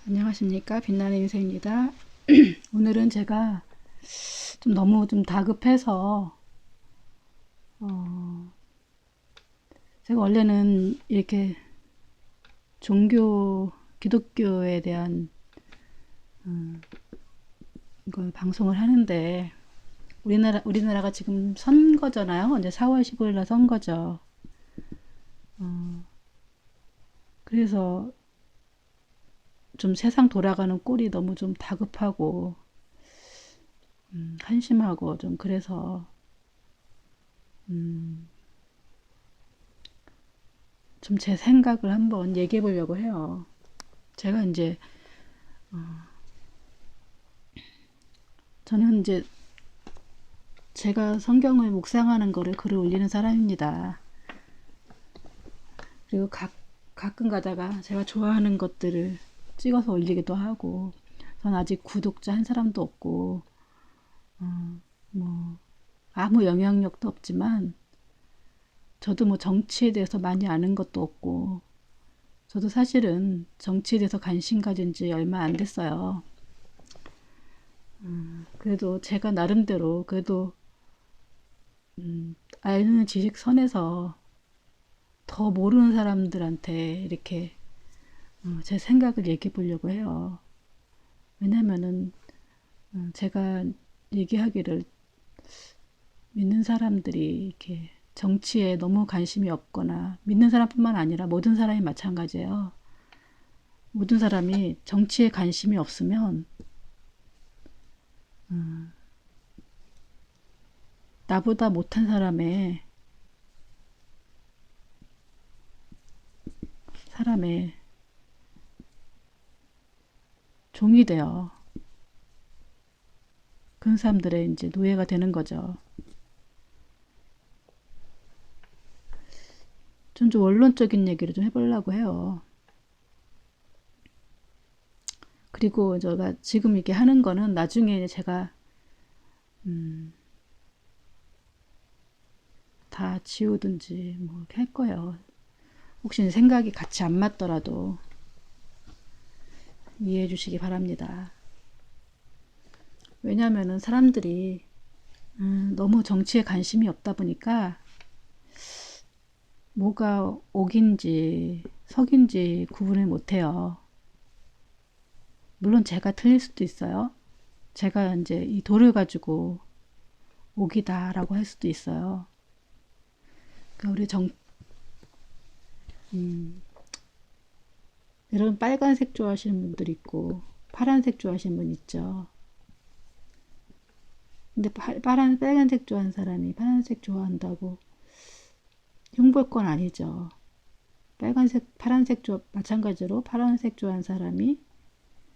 안녕하십니까, 빛나는 인생입니다. 오늘은 제가 너무 다급해서 어, 제가 원래는 이렇게 종교 기독교에 대한 이걸 방송을 하는데 우리나라가 지금 선거잖아요. 이제 4월 15일 날 선거죠. 그래서 좀 세상 돌아가는 꼴이 너무 좀 다급하고 한심하고 좀 그래서 좀 제 생각을 한번 얘기해 보려고 해요. 제가 이제 저는 이제 제가 성경을 묵상하는 거를 글을 올리는 사람입니다. 그리고 가끔 가다가 제가 좋아하는 것들을 찍어서 올리기도 하고, 전 아직 구독자 한 사람도 없고, 뭐, 아무 영향력도 없지만, 저도 뭐 정치에 대해서 많이 아는 것도 없고, 저도 사실은 정치에 대해서 관심 가진 지 얼마 안 됐어요. 그래도 제가 나름대로, 그래도, 아는 지식 선에서 더 모르는 사람들한테 이렇게 제 생각을 얘기해 보려고 해요. 왜냐면은 제가 얘기하기를 믿는 사람들이 이렇게 정치에 너무 관심이 없거나 믿는 사람뿐만 아니라 모든 사람이 마찬가지예요. 모든 사람이 정치에 관심이 없으면 나보다 못한 사람의 종이 되어 그런 사람들의 이제 노예가 되는 거죠. 좀 원론적인 얘기를 좀 해보려고 해요. 그리고 제가 지금 이렇게 하는 거는 나중에 제가 다 지우든지 뭐 이렇게 할 거예요. 혹시 생각이 같이 안 맞더라도 이해해 주시기 바랍니다. 왜냐하면은 사람들이 너무 정치에 관심이 없다 보니까 뭐가 옥인지 석인지 구분을 못해요. 물론 제가 틀릴 수도 있어요. 제가 이제 이 돌을 가지고 옥이다라고 할 수도 있어요. 그러니까 우리 여러분 빨간색 좋아하시는 분들 있고 파란색 좋아하시는 분 있죠. 근데 빨간색 좋아하는 사람이 파란색 좋아한다고 흉볼 건 아니죠. 파란색 마찬가지로 파란색 좋아하는 사람이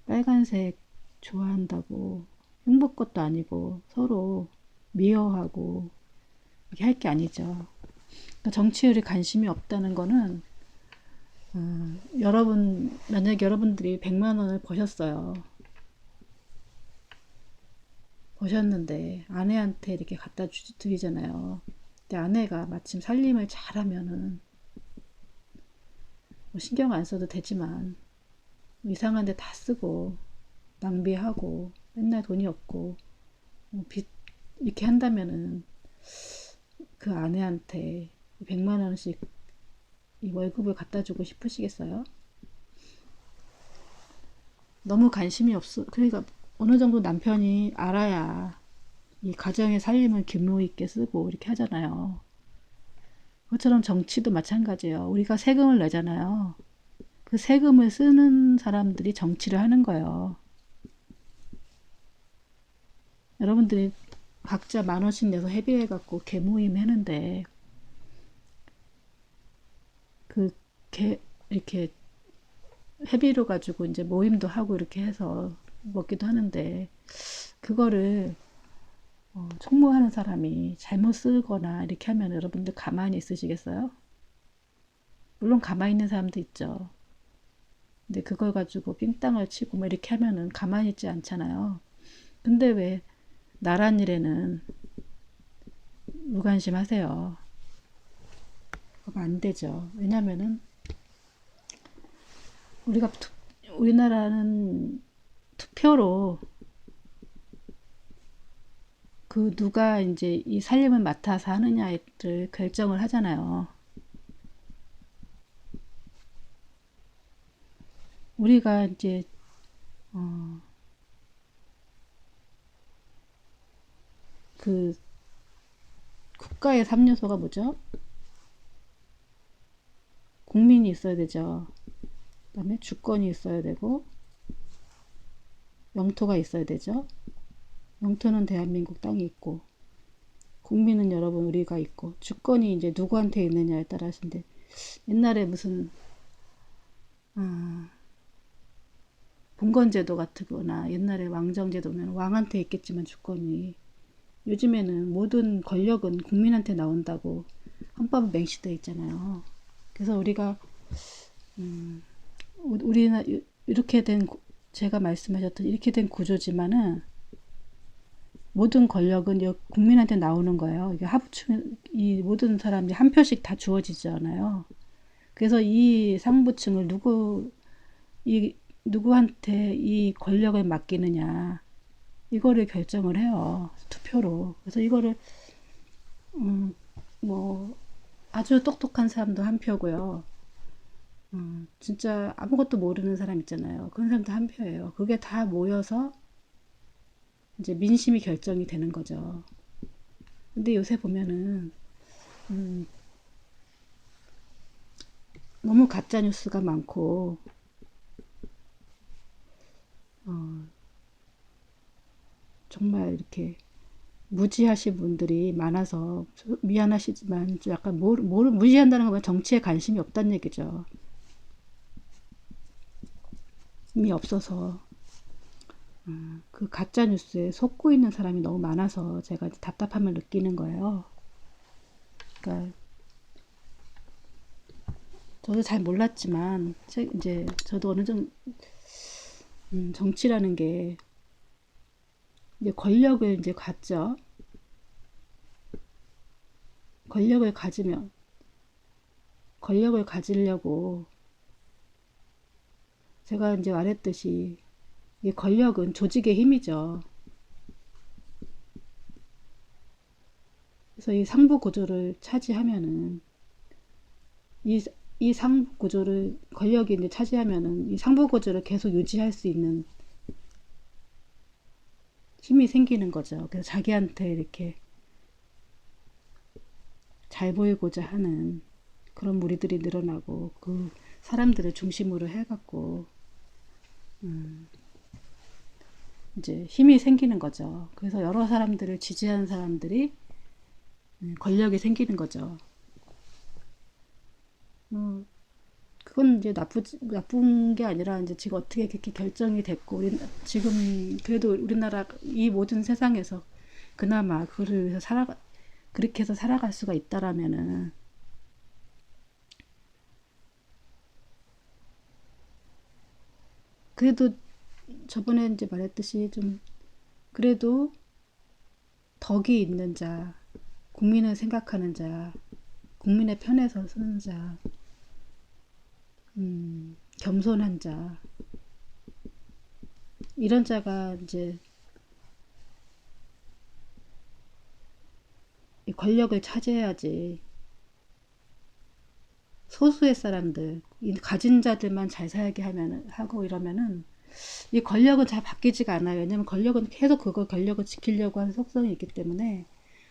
빨간색 좋아한다고 흉볼 것도 아니고 서로 미워하고 이렇게 할 게 아니죠. 그러니까 정치율에 관심이 없다는 거는 만약에 여러분들이 100만 원을 버셨는데 아내한테 이렇게 드리잖아요. 근데 아내가 마침 살림을 잘하면은 뭐 신경 안 써도 되지만 이상한 데 다 쓰고 낭비하고 맨날 돈이 없고 빚 이렇게 한다면은 그 아내한테 100만 원씩 이 월급을 갖다 주고 싶으시겠어요? 너무 관심이 없어. 그러니까 어느 정도 남편이 알아야 이 가정의 살림을 규모 있게 쓰고 이렇게 하잖아요. 그것처럼 정치도 마찬가지예요. 우리가 세금을 내잖아요. 그 세금을 쓰는 사람들이 정치를 하는 거예요. 여러분들이 각자 10,000원씩 내서 회비해갖고 개모임 하는데 그 이렇게 회비로 가지고 이제 모임도 하고 이렇게 해서 먹기도 하는데 그거를 총무하는 사람이 잘못 쓰거나 이렇게 하면 여러분들 가만히 있으시겠어요? 물론 가만히 있는 사람도 있죠. 근데 그걸 가지고 삥땅을 치고 뭐 이렇게 하면은 가만히 있지 않잖아요. 근데 왜 나란 일에는 무관심하세요? 그러면 안 되죠. 왜냐면은 우리가 우리나라는 투표로 그 누가 이제 이 살림을 맡아서 하느냐를 결정을 하잖아요. 우리가 이제 그 국가의 3요소가 뭐죠? 국민이 있어야 되죠. 그다음에 주권이 있어야 되고 영토가 있어야 되죠. 영토는 대한민국 땅이 있고 국민은 여러분 우리가 있고 주권이 이제 누구한테 있느냐에 따라서인데 옛날에 무슨 봉건제도 같거나 옛날에 왕정제도면 왕한테 있겠지만 주권이 요즘에는 모든 권력은 국민한테 나온다고 헌법은 명시되어 있잖아요. 그래서 우리가 우리나 이렇게 된 제가 말씀하셨던 이렇게 된 구조지만은 모든 권력은 국민한테 나오는 거예요. 이게 하부층 이 모든 사람이 한 표씩 다 주어지잖아요. 그래서 이 상부층을 누구한테 이 권력을 맡기느냐 이거를 결정을 해요. 투표로. 그래서 이거를 뭐 아주 똑똑한 사람도 한 표고요. 진짜 아무것도 모르는 사람 있잖아요. 그런 사람도 한 표예요. 그게 다 모여서 이제 민심이 결정이 되는 거죠. 근데 요새 보면은 너무 가짜 뉴스가 많고 정말 이렇게 무지하신 분들이 많아서 미안하시지만 좀 약간 무지한다는 건 정치에 관심이 없다는 얘기죠. 힘이 없어서 그 가짜 뉴스에 속고 있는 사람이 너무 많아서 제가 답답함을 느끼는 거예요. 그러니까 저도 잘 몰랐지만 이제 저도 어느 정도 정치라는 게 이제 권력을 이제 갖죠. 권력을 가지면 권력을 가지려고 제가 이제 말했듯이 이 권력은 조직의 힘이죠. 그래서 이 상부 구조를 차지하면은 이 상부 구조를 권력이 이제 차지하면은 이 상부 구조를 계속 유지할 수 있는 힘이 생기는 거죠. 그래서 자기한테 이렇게 잘 보이고자 하는 그런 무리들이 늘어나고 그 사람들을 중심으로 해갖고 이제 힘이 생기는 거죠. 그래서 여러 사람들을 지지하는 사람들이 권력이 생기는 거죠. 그건 이제 나쁜 게 아니라 이제 지금 어떻게 그렇게 결정이 됐고 지금 그래도 우리나라 이 모든 세상에서 그나마 그를 위해서 그렇게 해서 살아갈 수가 있다라면은 그래도 저번에 이제 말했듯이 좀 그래도 덕이 있는 자, 국민을 생각하는 자, 국민의 편에서 서는 자, 겸손한 자, 이런 자가 이제 권력을 차지해야지 소수의 사람들, 이 가진 자들만 잘 살게 하고 이러면은 이 권력은 잘 바뀌지가 않아요. 왜냐면 권력은 계속 권력을 지키려고 하는 속성이 있기 때문에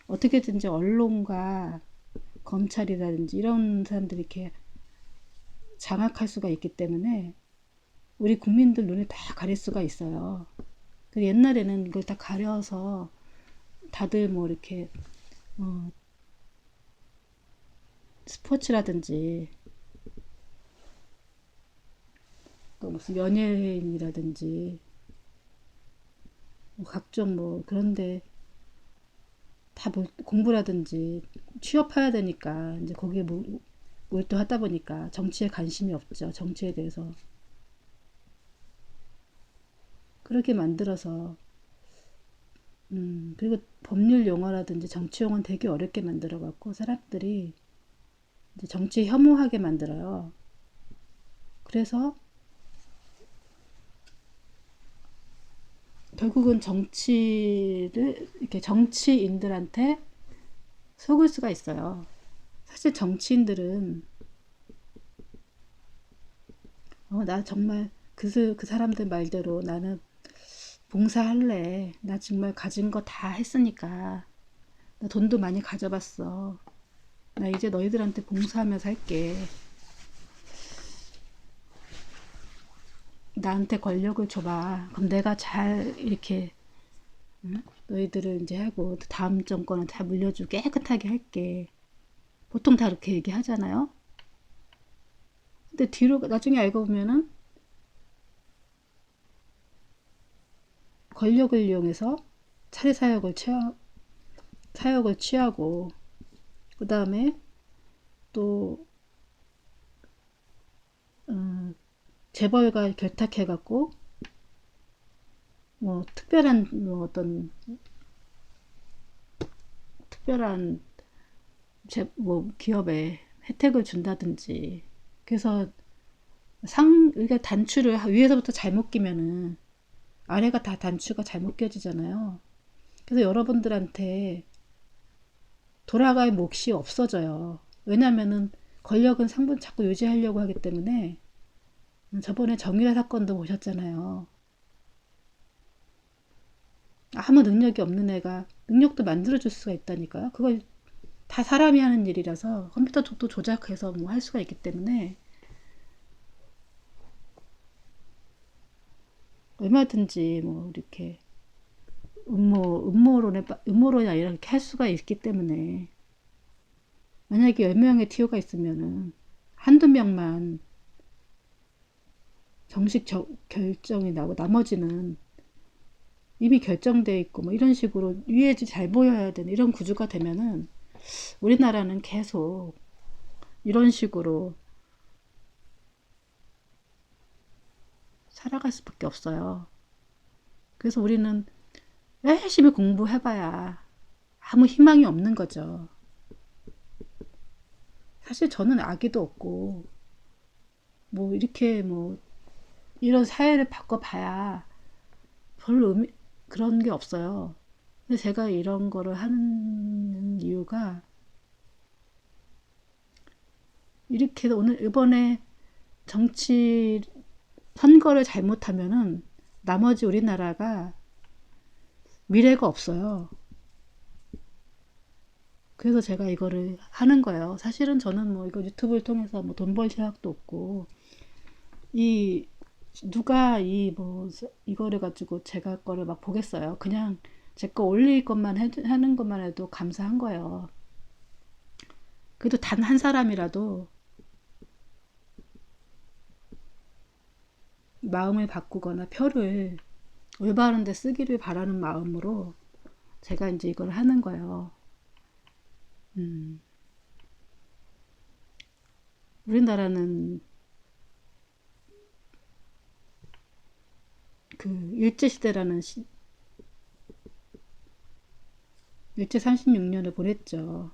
어떻게든지 언론과 검찰이라든지 이런 사람들이 이렇게 장악할 수가 있기 때문에 우리 국민들 눈에 다 가릴 수가 있어요. 옛날에는 이걸 다 가려서 다들 뭐 이렇게 스포츠라든지 또 무슨 연예인이라든지 뭐 각종 뭐 그런데 다 공부라든지 취업해야 되니까 이제 거기에 몰두하다 보니까 정치에 관심이 없죠. 정치에 대해서 그렇게 만들어서 그리고 법률 용어라든지 정치 용어는 되게 어렵게 만들어 갖고 사람들이 이제 정치에 혐오하게 만들어요. 그래서 결국은 정치를 이렇게 정치인들한테 속을 수가 있어요. 사실 정치인들은 나 정말 그 사람들 말대로 나는 봉사할래. 나 정말 가진 거 다 했으니까. 나 돈도 많이 가져봤어. 나 이제 너희들한테 봉사하면서 살게. 나한테 권력을 줘봐. 그럼 내가 잘 이렇게 응? 너희들을 이제 하고 다음 정권은 다 물려주고 깨끗하게 할게. 보통 다 그렇게 얘기하잖아요. 근데 뒤로 나중에 알고 보면은 권력을 이용해서 차례 사역을 취하고 그 다음에 또 재벌과 결탁해갖고 뭐 특별한 뭐 어떤 특별한 뭐 기업에 혜택을 준다든지 그래서 이게 단추를 위에서부터 잘못 끼면은 아래가 다 단추가 잘못 껴지잖아요. 그래서 여러분들한테 돌아갈 몫이 없어져요. 왜냐면은 권력은 상분 자꾸 유지하려고 하기 때문에 저번에 정유라 사건도 보셨잖아요. 아무 능력이 없는 애가 능력도 만들어줄 수가 있다니까요. 그걸 다 사람이 하는 일이라서 컴퓨터 쪽도 조작해서 뭐 할 수가 있기 때문에 얼마든지 뭐 이렇게 음모론이 아니라 이렇게 할 수가 있기 때문에 만약에 10명의 티오가 있으면은 한두 명만 정식 결정이 나고 나머지는 이미 결정돼 있고 뭐 이런 식으로 위에 잘 보여야 되는 이런 구조가 되면은 우리나라는 계속 이런 식으로 살아갈 수밖에 없어요. 그래서 우리는 열심히 공부해봐야 아무 희망이 없는 거죠. 사실 저는 아기도 없고 뭐 이렇게 뭐 이런 사회를 바꿔봐야 별로 그런 게 없어요. 근데 제가 이런 거를 하는 이유가 이렇게 오늘 이번에 정치 선거를 잘못하면은 나머지 우리나라가 미래가 없어요. 그래서 제가 이거를 하는 거예요. 사실은 저는 뭐 이거 유튜브를 통해서 뭐 돈 벌 생각도 없고 이 누가 이거를 가지고 제가 거를 막 보겠어요. 그냥 제 거 올릴 것만 하는 것만 해도 감사한 거예요. 그래도 단 한 사람이라도 마음을 바꾸거나 표를 올바른 데 쓰기를 바라는 마음으로 제가 이제 이걸 하는 거예요. 우리나라는 그 일제시대라는 일제 36년을 보냈죠.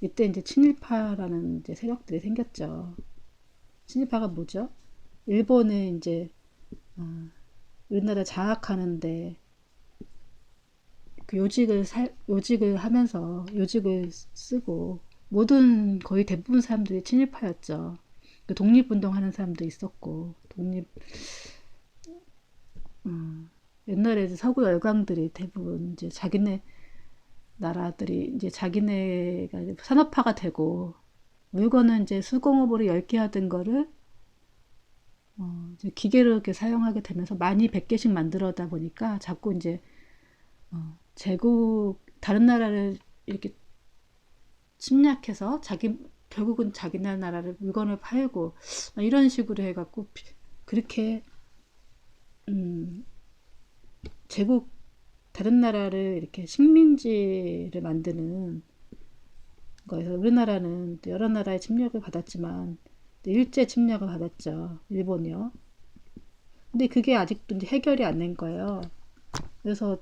이때 이제 친일파라는 이제 세력들이 생겼죠. 친일파가 뭐죠? 일본을 이제 우리나라 장악하는데 그 요직을 하면서 요직을 쓰고 모든 거의 대부분 사람들이 친일파였죠. 그 독립운동하는 사람도 있었고 옛날에 서구 열강들이 대부분 이제 자기네 나라들이 이제 자기네가 산업화가 되고 물건은 이제 수공업으로 얇게 하던 거를 이제 기계로 이렇게 사용하게 되면서 많이 100개씩 만들어다 보니까 자꾸 이제 다른 나라를 이렇게 침략해서 결국은 자기네 나라를 물건을 팔고 이런 식으로 해갖고 그렇게 제국 다른 나라를 이렇게 식민지를 만드는 거에서 우리나라는 여러 나라의 침략을 받았지만 일제 침략을 받았죠. 일본이요. 근데 그게 아직도 이제 해결이 안 된 거예요. 그래서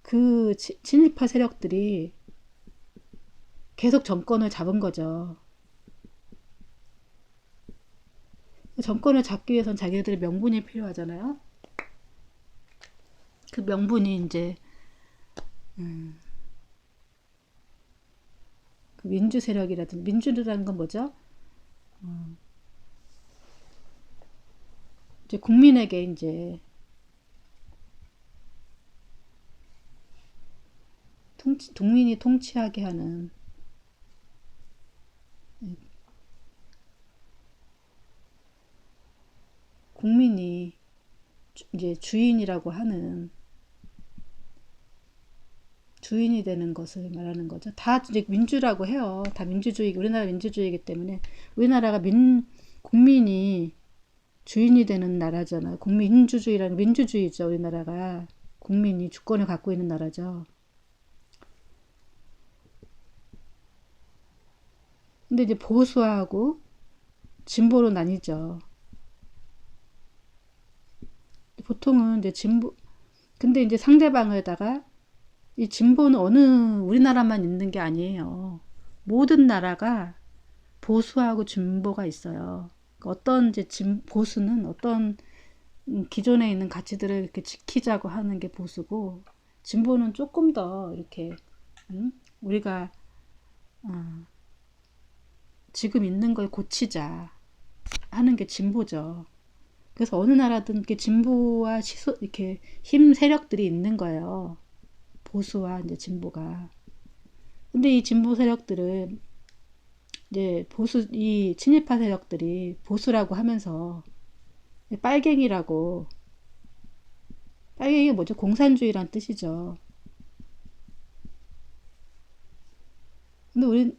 그 친일파 세력들이 계속 정권을 잡은 거죠. 정권을 잡기 위해선 자기네들의 명분이 필요하잖아요. 그 명분이 이제 그 민주 세력이라든지 민주라는 건 뭐죠? 이제 국민에게 이제 국민이 통치하게 하는 국민이 이제 주인이라고 하는 주인이 되는 것을 말하는 거죠. 다 이제 민주라고 해요. 다 민주주의, 우리나라 민주주의이기 때문에 우리나라가 국민이 주인이 되는 나라잖아요. 민주주의라는 민주주의죠. 우리나라가 국민이 주권을 갖고 있는 나라죠. 근데 이제 보수하고 진보로 나뉘죠. 보통은 이제 근데 이제 상대방에다가 이 진보는 우리나라만 있는 게 아니에요. 모든 나라가 보수하고 진보가 있어요. 어떤 이제 보수는 어떤 기존에 있는 가치들을 이렇게 지키자고 하는 게 보수고, 진보는 조금 더 이렇게 우리가 지금 있는 걸 고치자 하는 게 진보죠. 그래서 어느 나라든 이렇게 진보와 이렇게 힘 세력들이 있는 거예요. 보수와 이제 진보가. 근데 이 진보 세력들은 이제 이 친일파 세력들이 보수라고 하면서 빨갱이라고, 빨갱이가 뭐죠? 공산주의란 뜻이죠. 근데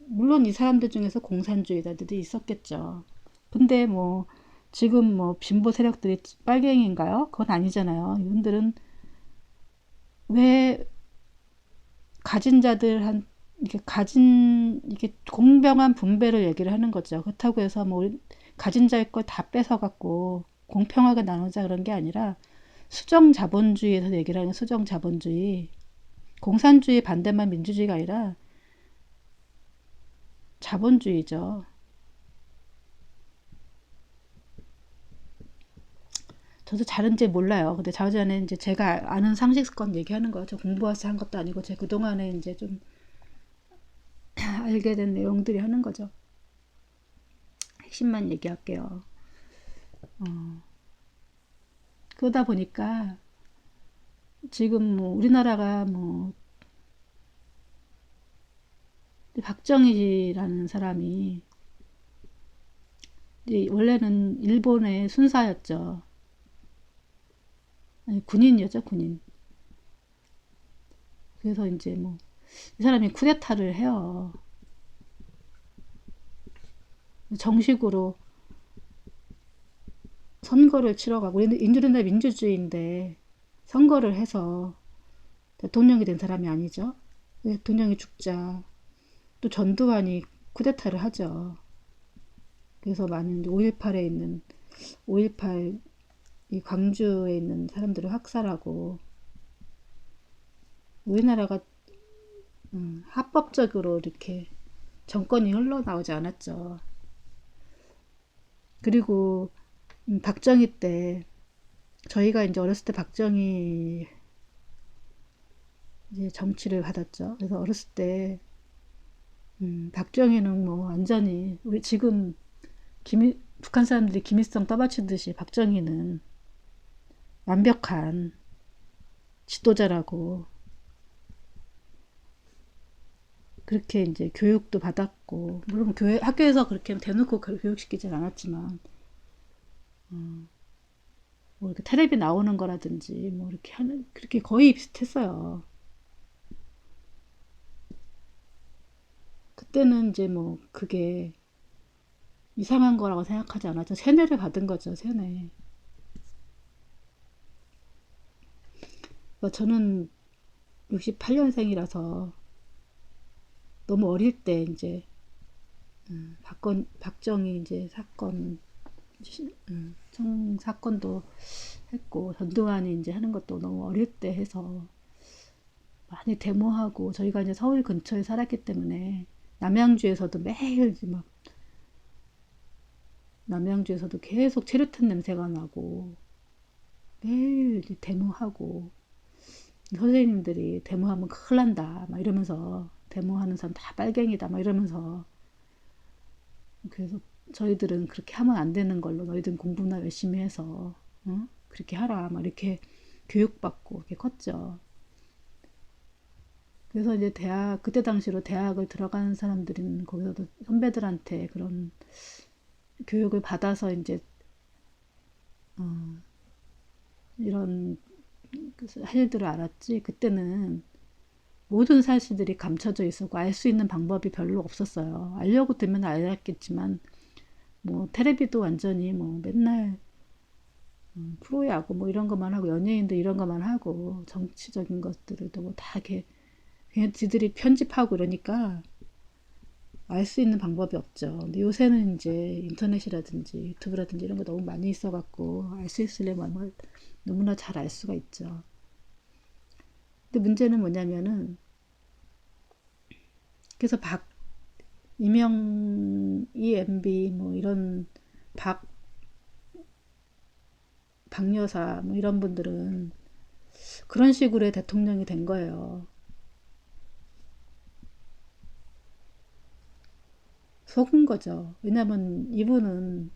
물론 이 사람들 중에서 공산주의자들이 있었겠죠. 근데 뭐 지금 뭐 진보 세력들이 빨갱이인가요? 그건 아니잖아요. 이분들은 왜 가진 자들 이렇게 공평한 분배를 얘기를 하는 거죠. 그렇다고 해서 뭐 가진 자의 걸 다 뺏어갖고 공평하게 나누자 그런 게 아니라 수정 자본주의에서 얘기를 하는 수정 자본주의. 공산주의 반대만 민주주의가 아니라 자본주의죠. 저도 잘은지 몰라요. 근데 자주전에 이제 제가 아는 상식권 얘기하는 거죠. 공부해서 한 것도 아니고 제 그동안에 이제 좀 알게 된 내용들이 하는 거죠. 핵심만 얘기할게요. 그러다 보니까 지금 뭐 우리나라가 뭐 박정희라는 사람이 원래는 일본의 순사였죠. 아니, 군인이었죠, 군인. 그래서 이제 뭐 이 사람이 쿠데타를 해요. 정식으로 선거를 치러가고, 우리는 인도네시아 민주주의인데 선거를 해서 대통령이 된 사람이 아니죠. 대통령이 죽자 또 전두환이 쿠데타를 하죠. 그래서 많은 5.18에 있는 5.18 이 광주에 있는 사람들을 학살하고, 우리나라가 합법적으로 이렇게 정권이 흘러나오지 않았죠. 그리고 박정희 때, 저희가 이제 어렸을 때 박정희 이제 정치를 받았죠. 그래서 어렸을 때 박정희는 뭐 완전히 우리 지금 북한 사람들이 김일성 떠받치듯이 박정희는 완벽한 지도자라고 그렇게 이제 교육도 받았고, 물론 학교에서 그렇게 대놓고 교육시키진 않았지만 뭐 이렇게 텔레비 나오는 거라든지 뭐 이렇게 하는 그렇게 거의 비슷했어요. 그때는 이제 뭐 그게 이상한 거라고 생각하지 않았죠. 세뇌를 받은 거죠, 세뇌. 그러니까 저는 68년생이라서 너무 어릴 때 이제 박정희 이제 사건 사건도 했고, 전두환이 이제 하는 것도 너무 어릴 때 해서 많이 데모하고, 저희가 이제 서울 근처에 살았기 때문에 남양주에서도 매일 막 남양주에서도 계속 체류탄 냄새가 나고, 매일 이제 데모하고, 선생님들이 데모하면 큰일 난다 막 이러면서, 데모하는 사람 다 빨갱이다 막 이러면서, 그래서 저희들은 그렇게 하면 안 되는 걸로, 너희들은 공부나 열심히 해서 그렇게 하라 막 이렇게 교육받고 이렇게 컸죠. 그래서 이제 대학, 그때 당시로 대학을 들어가는 사람들은 거기서도 선배들한테 그런 교육을 받아서 이제 이런 할 일들을 알았지. 그때는 모든 사실들이 감춰져 있었고 알 수 있는 방법이 별로 없었어요. 알려고 들면 알았겠지만 뭐 테레비도 완전히 뭐 맨날 프로야구 뭐 이런 것만 하고 연예인도 이런 것만 하고 정치적인 것들도 뭐다 이렇게 그냥 지들이 편집하고 이러니까 알 수 있는 방법이 없죠. 근데 요새는 이제 인터넷이라든지 유튜브라든지 이런 거 너무 많이 있어갖고 알 수 있으려면 너무나 잘 알 수가 있죠. 근데 문제는 뭐냐면은 그래서 EMB 뭐 이런 박 박여사 뭐 이런 분들은 그런 식으로 대통령이 된 거예요. 속은 거죠. 왜냐면 이분은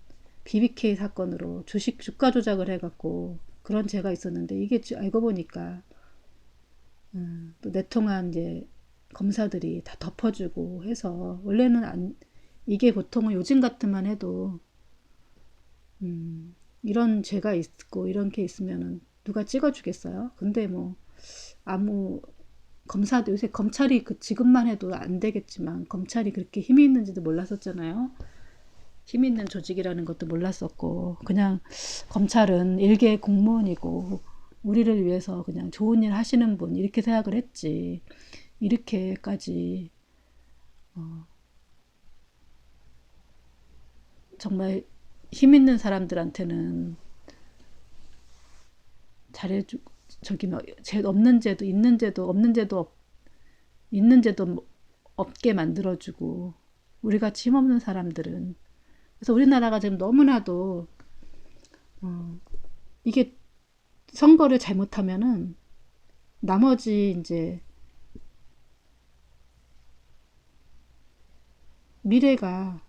BBK 사건으로 주가 조작을 해갖고 그런 죄가 있었는데 이게 알고 보니까 또 내통한 이제 검사들이 다 덮어주고 해서 원래는 안, 이게 보통은 요즘 같으면 해도 이런 죄가 있고 이런 게 있으면은 누가 찍어주겠어요? 근데 뭐 아무 검사도 요새 검찰이 그 지금만 해도 안 되겠지만 검찰이 그렇게 힘이 있는지도 몰랐었잖아요. 힘 있는 조직이라는 것도 몰랐었고 그냥 검찰은 일개 공무원이고 우리를 위해서 그냥 좋은 일 하시는 분 이렇게 생각을 했지. 이렇게까지 정말 힘 있는 사람들한테는 잘해주 저기 뭐죄 없는 죄도 있는 죄도 없는 죄도 있는 죄도 없게 만들어주고 우리 같이 힘없는 사람들은 그래서 우리나라가 지금 너무나도 이게 선거를 잘못하면은 나머지 이제 미래가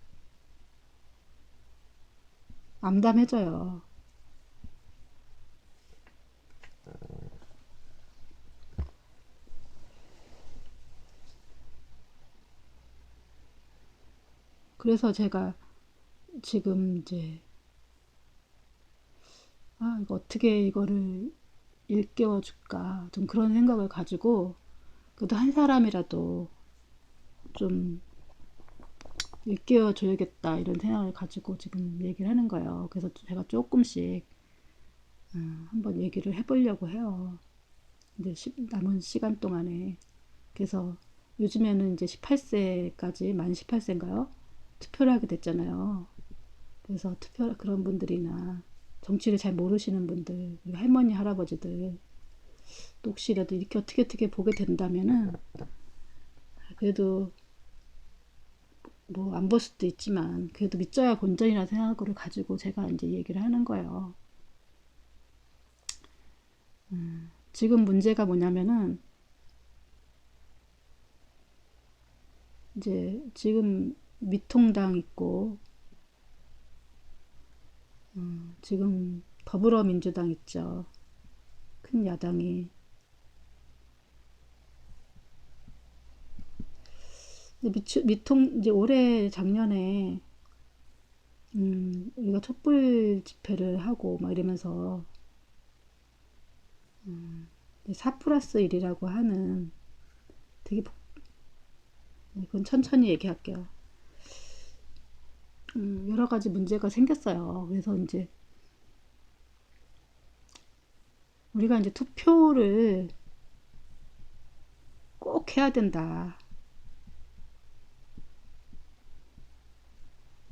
암담해져요. 그래서 제가 지금 이제 이거 어떻게 이거를 일깨워 줄까 좀 그런 생각을 가지고 그래도 한 사람이라도 좀 일깨워 줘야겠다 이런 생각을 가지고 지금 얘기를 하는 거예요. 그래서 제가 조금씩 한번 얘기를 해보려고 해요. 이제 남은 시간 동안에 그래서 요즘에는 이제 18세까지 만 18세인가요? 투표를 하게 됐잖아요. 그래서 그런 분들이나 정치를 잘 모르시는 분들 그리고 할머니 할아버지들 또 혹시라도 이렇게 어떻게 보게 된다면은 그래도 뭐 안 볼 수도 있지만 그래도 믿져야 본전이라는 생각을 가지고 제가 이제 얘기를 하는 거예요. 지금 문제가 뭐냐면은 이제 지금 미통당 있고 지금 더불어민주당 있죠. 큰 야당이 미통 이제 올해 작년에 우리가 촛불 집회를 하고 막 이러면서 4 플러스 1이라고 하는 되게 그건 천천히 얘기할게요. 여러 가지 문제가 생겼어요. 그래서 이제 우리가 이제 투표를 꼭 해야 된다.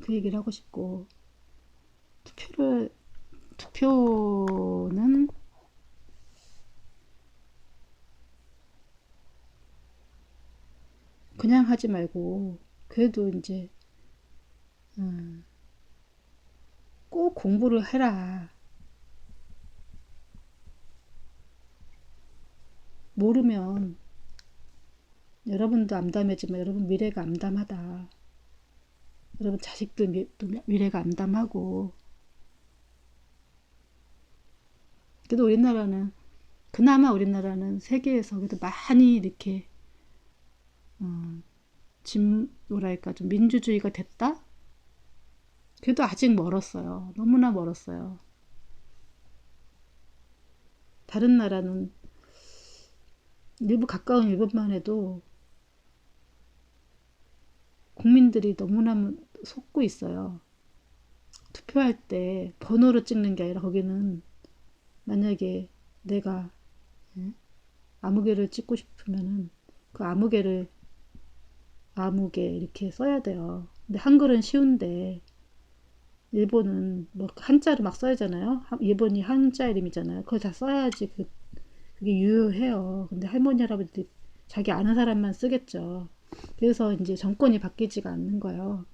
그 얘기를 하고 싶고 투표는 그냥 하지 말고 그래도 이제 꼭 공부를 해라. 모르면 여러분도 암담해지만 여러분 미래가 암담하다. 여러분 자식들 미래가 암담하고. 그래도 우리나라는 그나마 우리나라는 세계에서 그래도 많이 이렇게 뭐랄까 좀 민주주의가 됐다? 그래도 아직 멀었어요. 너무나 멀었어요. 다른 나라는 일부 가까운 일본만 해도 국민들이 너무나 속고 있어요. 투표할 때 번호로 찍는 게 아니라 거기는 만약에 내가 아무개를 찍고 싶으면은 그 아무개 이렇게 써야 돼요. 근데 한글은 쉬운데 일본은 뭐 한자로 막 써야잖아요. 일본이 한자 이름이잖아요. 그걸 다 써야지 그게 유효해요. 근데 할머니 할아버지들이 자기 아는 사람만 쓰겠죠. 그래서 이제 정권이 바뀌지가 않는 거예요.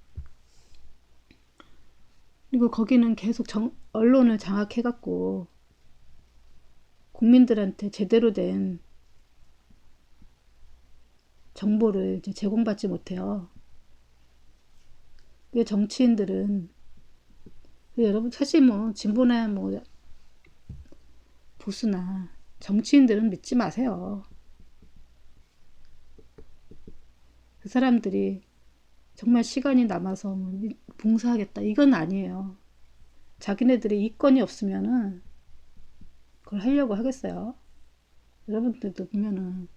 그리고 거기는 계속 언론을 장악해갖고 국민들한테 제대로 된 정보를 이제 제공받지 못해요. 그 정치인들은 여러분 사실 뭐 진보나 뭐 보수나 정치인들은 믿지 마세요. 그 사람들이 정말 시간이 남아서 뭐 봉사하겠다 이건 아니에요. 자기네들이 이권이 없으면은 그걸 하려고 하겠어요. 여러분들도 보면은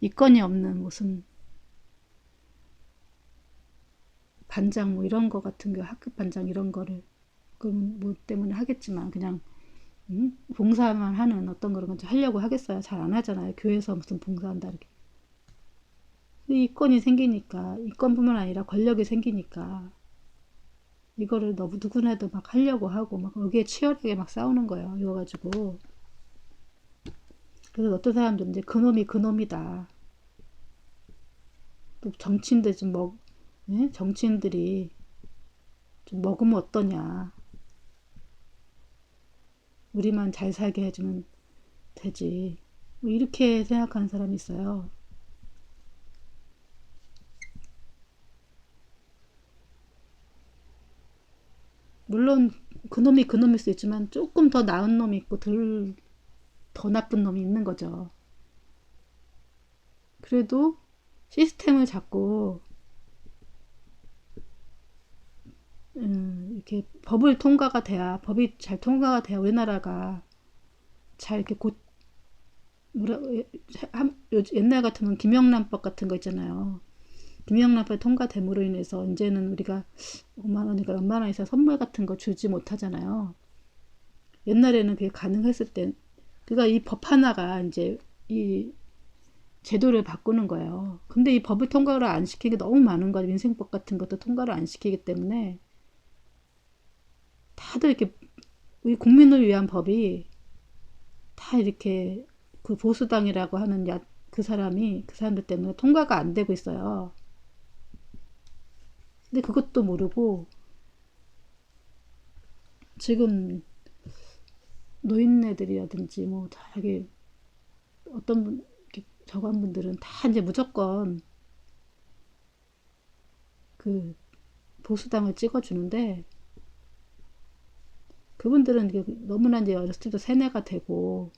이권이 없는 무슨 반장 뭐 이런 거 같은 거 학급 반장 이런 거를 그럼 뭐 때문에 하겠지만 그냥 봉사만 하는 어떤 그런 건 하려고 하겠어요. 잘 안 하잖아요. 교회에서 무슨 봉사한다 이렇게. 이권이 생기니까 이권뿐만 아니라 권력이 생기니까 이거를 너무 누구나도 막 하려고 하고 막 여기에 치열하게 막 싸우는 거예요. 이거 가지고. 그래서 어떤 사람들은 이제 그놈이 그놈이다. 또 정치인들 정치인들이 좀 먹으면 어떠냐. 우리만 잘 살게 해주면 되지. 뭐 이렇게 생각하는 사람이 있어요. 물론 그놈이 그놈일 수 있지만 조금 더 나은 놈이 있고 더 나쁜 놈이 있는 거죠. 그래도 시스템을 잡고 이렇게 법이 잘 통과가 돼야 우리나라가 잘 이렇게 옛날 같으면 김영란법 같은 거 있잖아요. 김영란법이 통과됨으로 인해서 이제는 우리가 5만 원이니까 몇만 원 이상 선물 같은 거 주지 못하잖아요. 옛날에는 그게 가능했을 때, 그러니까 이 법 하나가 이제 이 제도를 바꾸는 거예요. 근데 이 법을 통과를 안 시키는 게 너무 많은 거예요. 민생법 같은 것도 통과를 안 시키기 때문에 다들 이렇게 우리 국민을 위한 법이 다 이렇게 그 보수당이라고 하는 그 사람들 때문에 통과가 안 되고 있어요. 근데 그것도 모르고 지금 노인네들이라든지 뭐 자기 어떤 저관분들은 다 이제 무조건 그 보수당을 찍어주는데 그분들은 너무나 이제 어렸을 때도 세뇌가 되고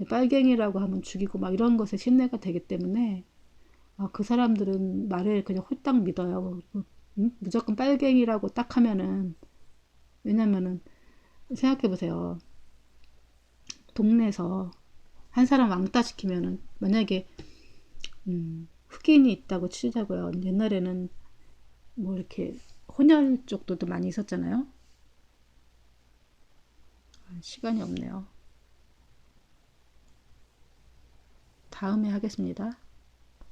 빨갱이라고 하면 죽이고 막 이런 것에 신뢰가 되기 때문에 그 사람들은 말을 그냥 홀딱 믿어요. 무조건 빨갱이라고 딱 하면은 왜냐면은 생각해 보세요. 동네에서 한 사람 왕따 시키면은 만약에 흑인이 있다고 치자고요. 옛날에는 뭐 이렇게 혼혈 쪽도 많이 있었잖아요. 시간이 없네요. 다음에 하겠습니다.